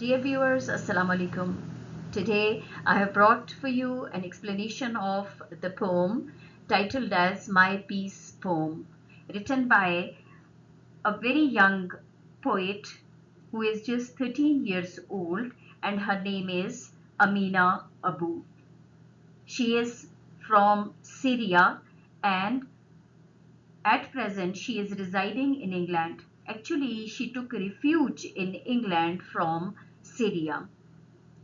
Dear viewers, Assalamu alaikum. Today I have brought for you an explanation of the poem titled as My Peace Poem, written by a very young poet who is just 13 years old, and her name is Amineh Abou. She is from Syria, and at present she is residing in England. Actually, she took refuge in England from Syria,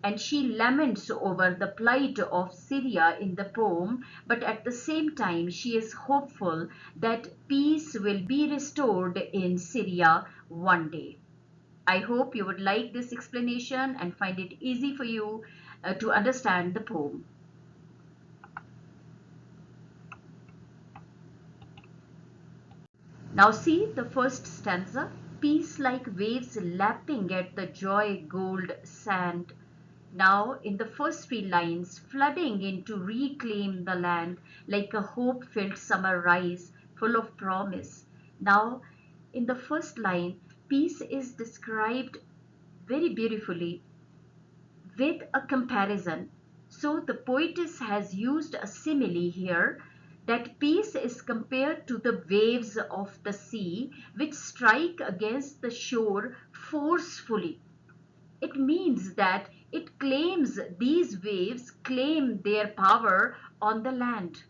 and she laments over the plight of Syria in the poem, but at the same time she is hopeful that peace will be restored in Syria one day. I hope you would like this explanation and find it easy for you to understand the poem. Now see the first stanza. Peace like waves lapping at the joy gold sand. Now in the first three lines, flooding in to reclaim the land like a hope-filled summer rise full of promise. Now in the first line, peace is described very beautifully with a comparison. So the poetess has used a simile here, that peace is compared to the waves of the sea which strike against the shore forcefully. It means that these waves claim their power on the land.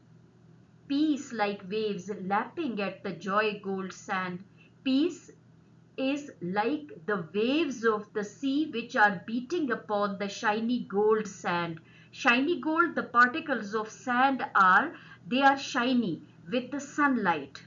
Peace like waves lapping at the joy gold sand. Peace is like the waves of the sea which are beating upon the shiny gold sand. Shiny gold, the particles of sand they are shiny with the sunlight,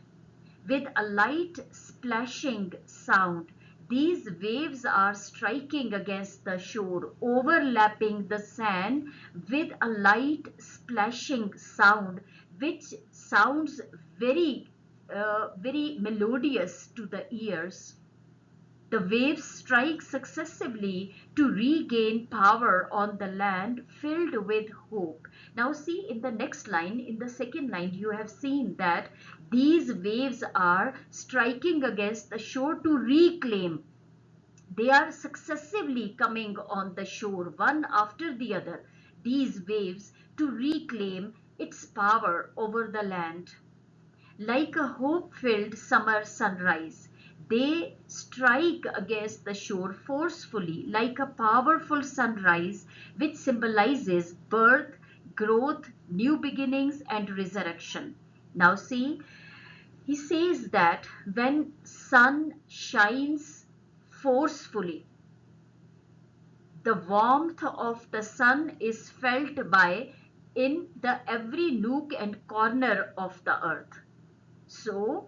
with a light splashing sound. These waves are striking against the shore, overlapping the sand with a light splashing sound, which sounds very melodious to the ears. The waves strike successively to regain power on the land filled with hope. Now see in the next line, in the second line, you have seen that these waves are striking against the shore to reclaim. They are successively coming on the shore, one after the other, these waves, to reclaim its power over the land. Like a hope-filled summer sunrise, they strike against the shore forcefully, like a powerful sunrise which symbolizes birth, growth, new beginnings, and resurrection. Now see, he says that when sun shines forcefully, the warmth of the sun is felt by in the every nook and corner of the earth. So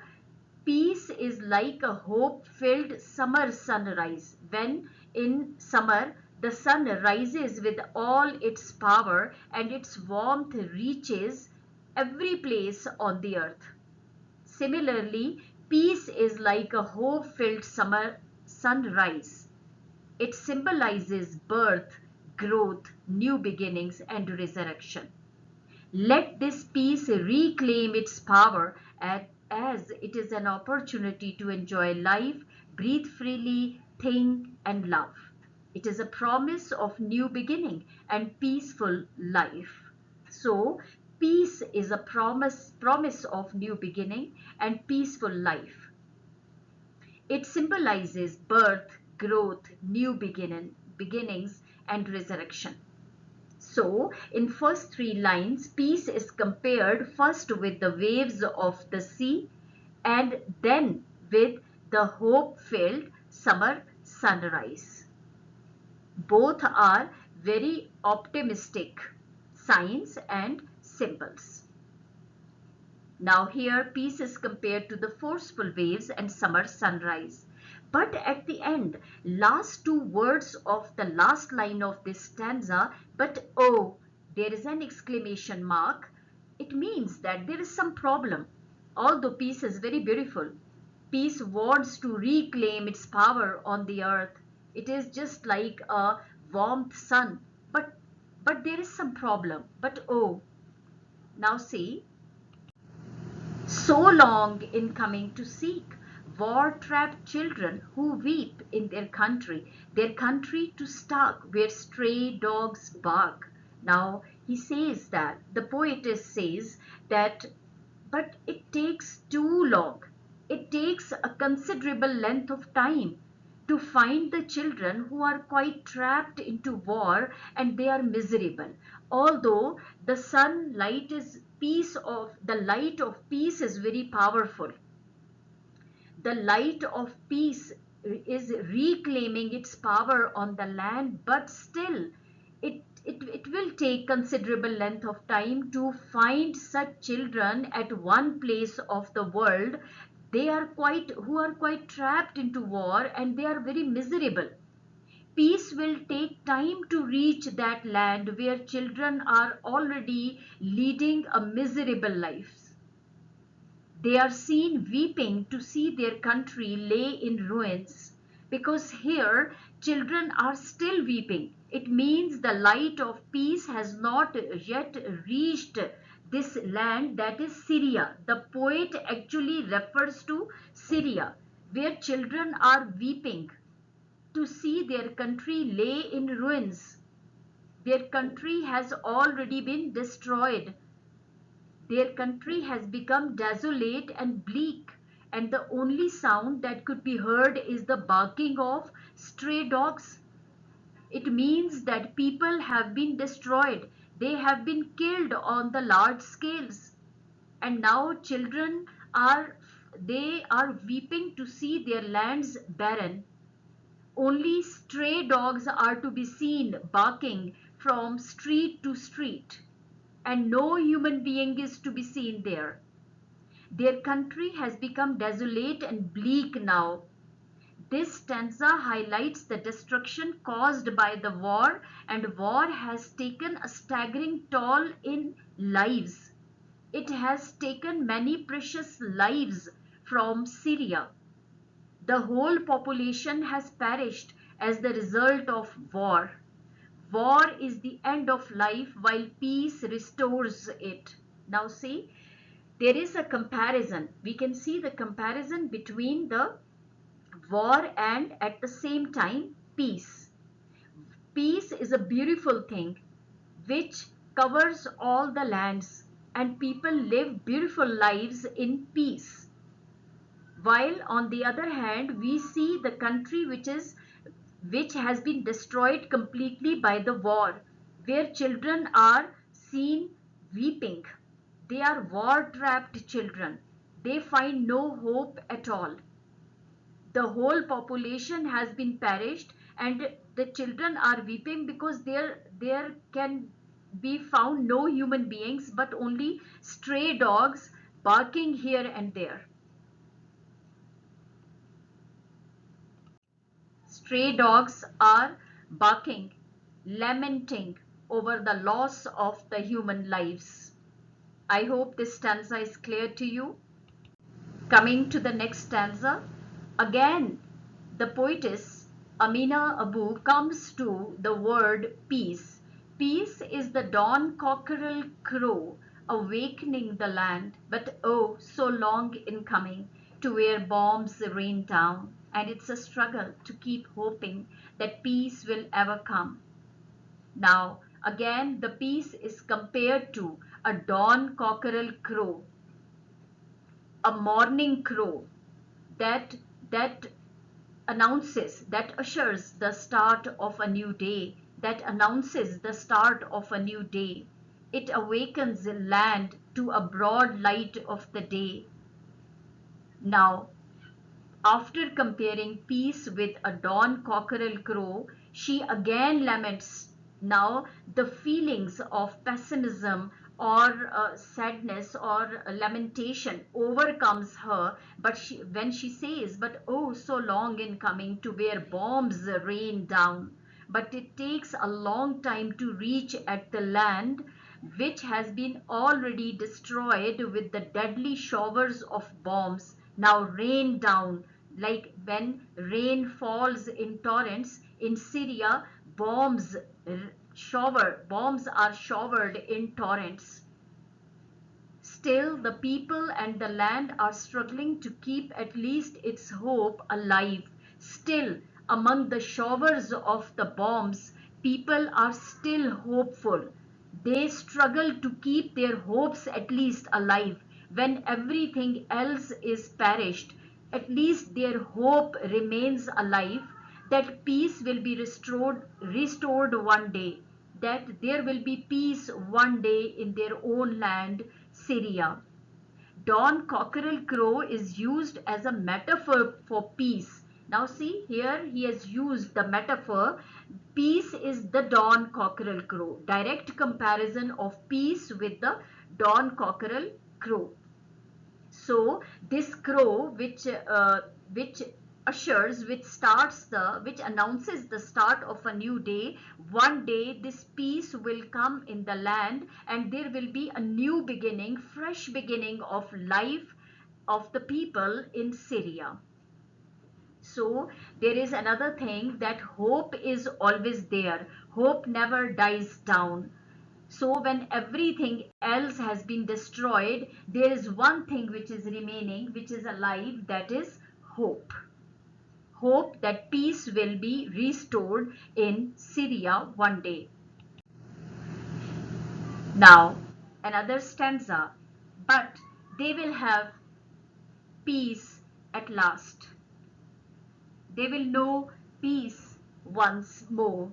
peace is like a hope-filled summer sunrise. When in summer the sun rises with all its power and its warmth reaches every place on the earth. Similarly, peace is like a hope-filled summer sunrise. It symbolizes birth, growth, new beginnings, and resurrection. Let this peace reclaim its power as it is an opportunity to enjoy life, breathe freely, think, and love. It is a promise of new beginning and peaceful life. So, peace is a promise of new beginning and peaceful life. It symbolizes birth, growth, new beginnings, and resurrection. So, in first three lines, peace is compared first with the waves of the sea and then with the hope-filled summer sunrise. Both are very optimistic signs and symbols. Now here peace is compared to the forceful waves and summer sunrise. But at the end, last two words of the last line of this stanza, but oh, there is an exclamation mark. It means that there is some problem. Although peace is very beautiful, peace wants to reclaim its power on the earth. It is just like a warmth sun, but there is some problem. But oh, now see, so long in coming to seek, war-trapped children who weep in their country too stark, where stray dogs bark. Now he says that, the poetess says that, but it takes too long. It takes a considerable length of time to find the children who are quite trapped into war and they are miserable. Although the light of peace is very powerful, the light of peace is reclaiming its power on the land, but still it will take considerable length of time to find such children at one place of the world. Who are quite trapped into war and they are very miserable. Peace will take time to reach that land where children are already leading a miserable life. They are seen weeping to see their country lay in ruins, because here children are still weeping. It means the light of peace has not yet reached this land, that is Syria. The poet actually refers to Syria, where children are weeping to see their country lay in ruins. Their country has already been destroyed. Their country has become desolate and bleak, and the only sound that could be heard is the barking of stray dogs. It means that people have been destroyed. They have been killed on the large scales. And now children are weeping to see their lands barren. Only stray dogs are to be seen barking from street to street, and no human being is to be seen there. Their country has become desolate and bleak now. This stanza highlights the destruction caused by the war, and war has taken a staggering toll in lives. It has taken many precious lives from Syria. The whole population has perished as the result of war. War is the end of life while peace restores it. Now see, there is a comparison. We can see the comparison between the war and at the same time peace. Peace is a beautiful thing which covers all the lands, and people live beautiful lives in peace. While on the other hand, we see the country which has been destroyed completely by the war, where children are seen weeping. They are war-trapped children. They find no hope at all. The whole population has been perished, and the children are weeping because there can be found no human beings but only stray dogs barking here and there. Stray dogs are barking, lamenting over the loss of the human lives. I hope this stanza is clear to you. Coming to the next stanza, again the poetess Amineh Abou comes to the word peace. Peace is the dawn cockerel crow awakening the land, but oh, so long in coming to where bombs rain down, and it's a struggle to keep hoping that peace will ever come. Now, again, the peace is compared to a dawn cockerel crow, a morning crow that that ushers the start of a new day, that announces the start of a new day. It awakens the land to a broad light of the day. Now, after comparing peace with a dawn cockerel crow, she again laments now the feelings of pessimism or sadness or lamentation overcomes her, but when she says, but oh, so long in coming to where bombs rain down, but it takes a long time to reach at the land which has been already destroyed with the deadly showers of bombs now rain down. Like when rain falls in torrents in Syria, bombs are showered in torrents. Still, the people and the land are struggling to keep at least its hope alive. Still, among the showers of the bombs, people are still hopeful. They struggle to keep their hopes at least alive. When everything else is perished, at least their hope remains alive that peace will be restored one day, that there will be peace one day in their own land, Syria. Dawn cockerel crow is used as a metaphor for peace. Now see here he has used the metaphor. Peace is the dawn cockerel crow. Direct comparison of peace with the dawn cockerel crow. So this crow, which ushers, which announces the start of a new day. One day this peace will come in the land, and there will be a new beginning, fresh beginning of life of the people in Syria. So there is another thing, that hope is always there. Hope never dies down. So when everything else has been destroyed, there is one thing which is remaining, which is alive, that is hope. Hope that peace will be restored in Syria one day. Now, another stanza. But they will have peace at last. They will know peace once more.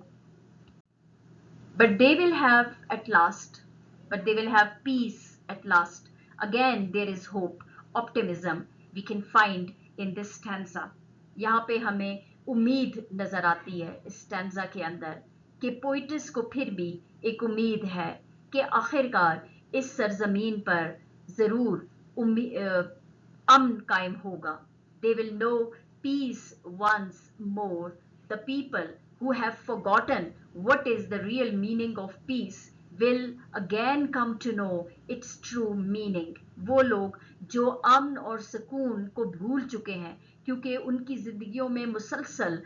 But they will have at last, but they will have peace at last. Again, there is hope, optimism we can find in this stanza. यहाँ पे हमें उम्मीद नजर आती है इस stanza के अंदर, कि पोइटिस को फिर भी एक उम्मीद है कि आखिरकार इस सरजमीन पर जरूर अमन कायम होगा. They will know peace once more. The people who have forgotten what is the real meaning of peace will again come to know its true meaning. वो लोग जो अमन और सुकून को भूल चुके हैं, क्योंकि उनकी जिंदगियों में मुसलसल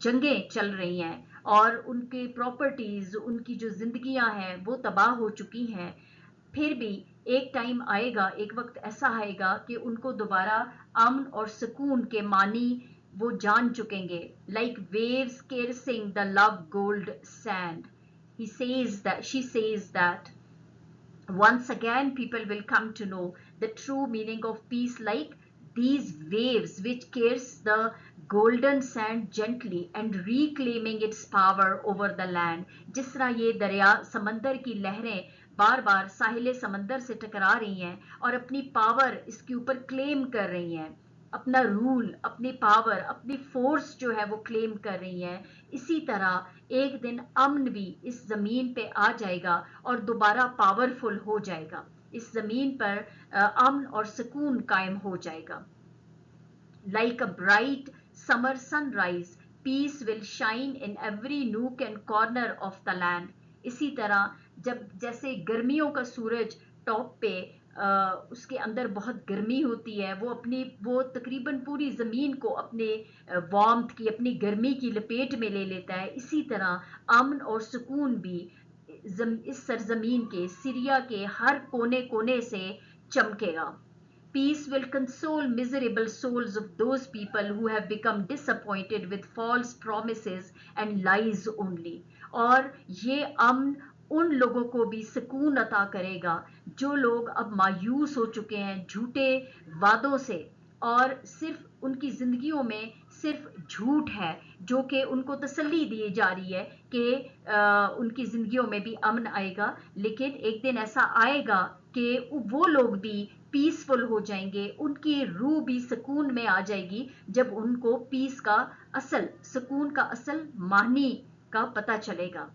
जंगें चल रही हैं और उनकी प्रॉपर्टीज, उनकी जो जिंदगियां हैं वो तबाह हो चुकी हैं, फिर भी एक टाइम आएगा, एक वक्त ऐसा आएगा कि उनको दोबारा अमन और सुकून के मानी वो जान चुकेंगे. Like waves caressing the love gold sand. She says that once again people will come to know the true meaning of peace, like these waves which caress the golden sand gently and reclaiming its power over the land. जिस तरह ये दरिया, समंदर की लहरें बार बार साहिल समंदर से टकरा रही हैं और अपनी पावर इसके ऊपर क्लेम कर रही हैं, अपना रूल, अपनी पावर, अपनी फोर्स जो है वो क्लेम कर रही हैं, इसी तरह एक दिन अमन भी इस जमीन पे आ जाएगा और दोबारा पावरफुल हो जाएगा. इस जमीन पर अमन और सुकून कायम हो जाएगा. Like a bright summer sunrise, peace will shine in every nook and corner of the land. इसी तरह जब जैसे गर्मियों का सूरज टॉप पे उसके अंदर बहुत गर्मी होती है, वो तकरीबन पूरी ज़मीन को अपने वार्मथ की, अपनी गर्मी की लपेट में ले लेता है, इसी तरह अमन और सुकून भी इस सरजमीन के, सीरिया के हर कोने कोने से चमकेगा. Peace will console miserable souls of those people who have become disappointed with false promises and lies only. और ये अमन उन लोगों को भी सुकून अता करेगा जो लोग अब मायूस हो चुके हैं झूठे वादों से, और सिर्फ उनकी जिंदगियों में सिर्फ झूठ है जो कि उनको तसल्ली दी जा रही है कि उनकी जिंदगियों में भी अमन आएगा. लेकिन एक दिन ऐसा आएगा कि वो लोग भी पीसफुल हो जाएंगे, उनकी रूह भी सुकून में आ जाएगी जब उनको पीस का असल, सुकून का असल मानी का पता चलेगा.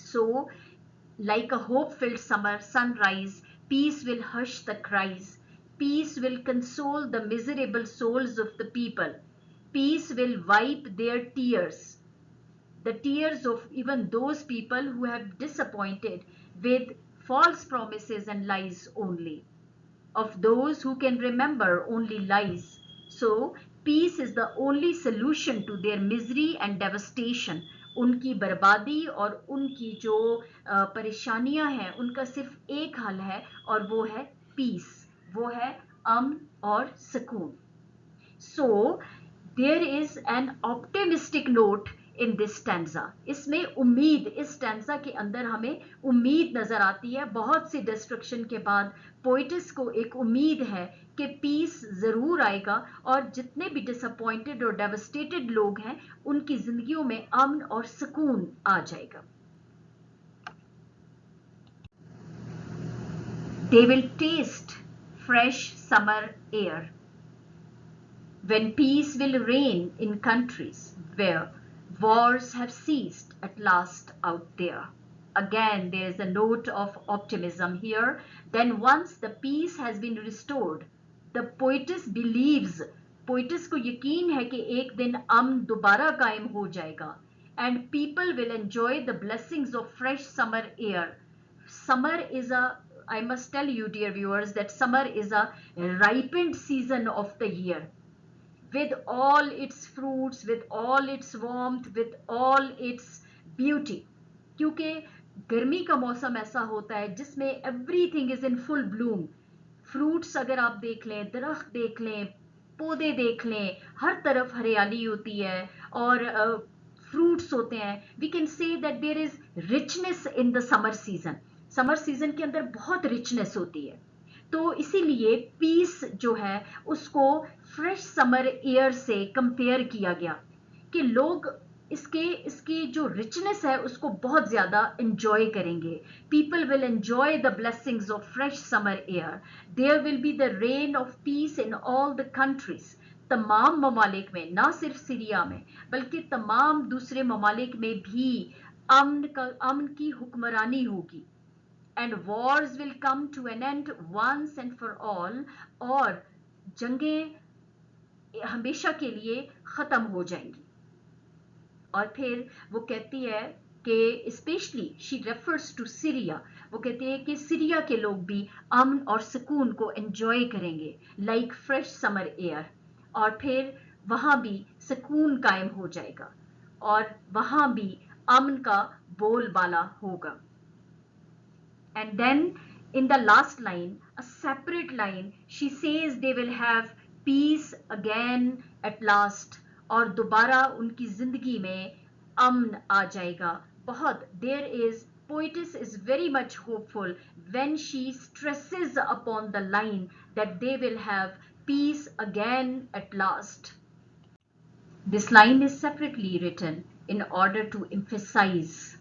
So, like a hope-filled summer sunrise, peace will hush the cries. Peace will console the miserable souls of the people. Peace will wipe their tears, the tears of even those people who have disappointed with false promises and lies only, of those who can remember only lies. So, peace is the only solution to their misery and devastation. उनकी बर्बादी और उनकी जो परेशानियां हैं उनका सिर्फ एक हल है और वो है पीस, वो है अमन और सुकून. So there is an optimistic note in this stanza. इसमें उम्मीद, इस स्टैंजा के अंदर हमें उम्मीद नजर आती है. बहुत सी डिस्ट्रक्शन के बाद पोइटिस को एक उम्मीद है कि पीस जरूर आएगा और जितने भी डिसअपॉइंटेड और डेवस्टेटेड लोग हैं उनकी जिंदगियों में अमन और सुकून आ जाएगा. They will taste fresh summer air when peace will reign in countries where wars have ceased at last out there. Again, there is a note of optimism here. Then once the peace has been restored, the poetess believes, poetess को यकीन है कि एक दिन अमन दोबारा कायम हो जाएगा, and people will enjoy the blessings of fresh summer air. Summer is a, I must tell you dear viewers, that summer is a ripened season of the year, with all its fruits, with all its warmth, with all its beauty. क्योंकि गर्मी का मौसम ऐसा होता है जिसमें everything is in full Bloom. Fruits अगर आप देख लें, दरख्त देख लें, पौधे देख लें, हर तरफ हरियाली होती है और फ्रूट्स होते हैं. We can say that there is richness in the summer season. Summer season के अंदर बहुत रिचनेस होती है. तो इसीलिए पीस जो है उसको फ्रेश समर एयर से कंपेयर किया गया कि लोग इसकी जो रिचनेस है उसको बहुत ज्यादा एंजॉय करेंगे. People will enjoy the blessings of fresh summer air. There will be the rain of peace in all the countries. तमाम ममालिक में, ना सिर्फ सीरिया में बल्कि तमाम दूसरे ममालिक में भी अमन की हुक्मरानी होगी. And wars will come to an end once and for all. और जंगें हमेशा के लिए खत्म हो जाएंगी. और फिर वो कहती है कि specially she refers to Syria, वो कहती है कि सीरिया के लोग भी अमन और सुकून को एंजॉय करेंगे लाइक फ्रेश समर एयर. और फिर वहां भी सुकून कायम हो जाएगा और वहां भी अमन का बोलबाला होगा. And then in the last line, a separate line, she says they will have peace again at last. और दोबारा उनकी जिंदगी में अमन आ जाएगा. बहुत, there is, poetess is very much hopeful when she stresses upon the line that they will have peace again at last. This line is separately written in order to emphasize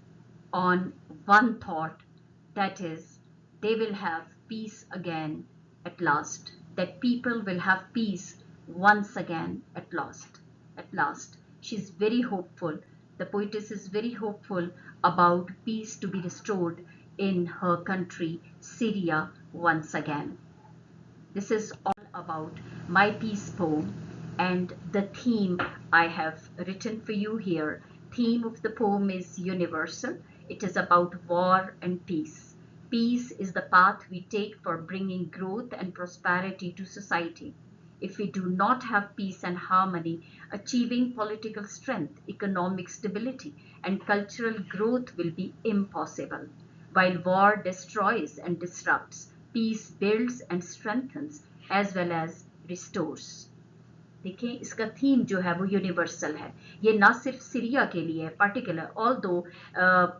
on one thought, that is, they will have peace again at last, that people will have peace once again at last. At last, she's very hopeful. The poetess is very hopeful about peace to be restored in her country, Syria, once again. This is all about my peace poem and the theme I have written for you here. Theme of the poem is universal. It is about war and peace. Peace is the path we take for bringing growth and prosperity to society. If we do not have peace and harmony, achieving political strength, economic stability, and cultural growth will be impossible. While war destroys and disrupts, peace builds and strengthens as well as restores. देखें, इसका theme जो है वो universal है. ये ना सिर्फ Syria के लिए है पर्टिकुलर, ऑल्दो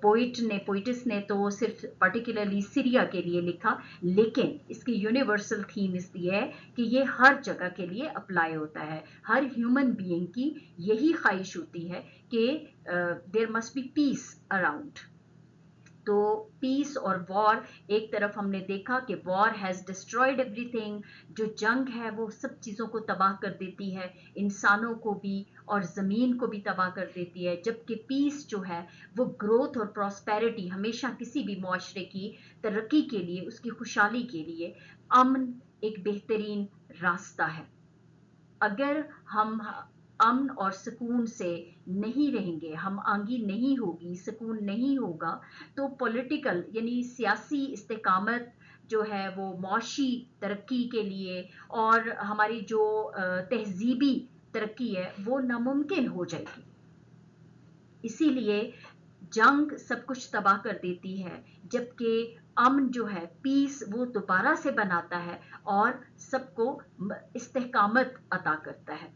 पोइटिस ने तो सिर्फ पर्टिकुलरली सीरिया के लिए लिखा, लेकिन इसकी यूनिवर्सल थीम इसलिए है कि ये हर जगह के लिए अप्लाई होता है. हर ह्यूमन बीइंग की यही ख्वाहिश होती है कि there must be peace around. तो पीस और वॉर, एक तरफ हमने देखा कि वॉर हैज डिस्ट्रॉयड एवरीथिंग, जो जंग है वो सब चीज़ों को तबाह कर देती है, इंसानों को भी और ज़मीन को भी तबाह कर देती है, जबकि पीस जो है वो ग्रोथ और प्रॉस्पेरिटी, हमेशा किसी भी मुआशरे की तरक्की के लिए, उसकी खुशहाली के लिए अमन एक बेहतरीन रास्ता है. अगर हम अमन और सुकून से नहीं रहेंगे, हम आंगी नहीं होगी, सुकून नहीं होगा, तो पॉलिटिकल यानी सियासी इस्तेकामत जो है वो मुआशी तरक्की के लिए और हमारी जो तहजीबी तरक्की है वो नामुमकिन हो जाएगी. इसीलिए जंग सब कुछ तबाह कर देती है, जबकि अमन जो है, पीस, वो दोबारा से बनाता है और सबको इस्तेकामत अता करता है।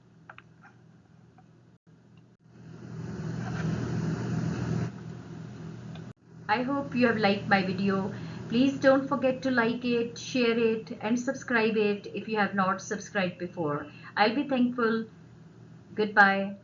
I hope you have liked my video. Please don't forget to like it, share it, and subscribe it if you have not subscribed before. I'll be thankful. Goodbye.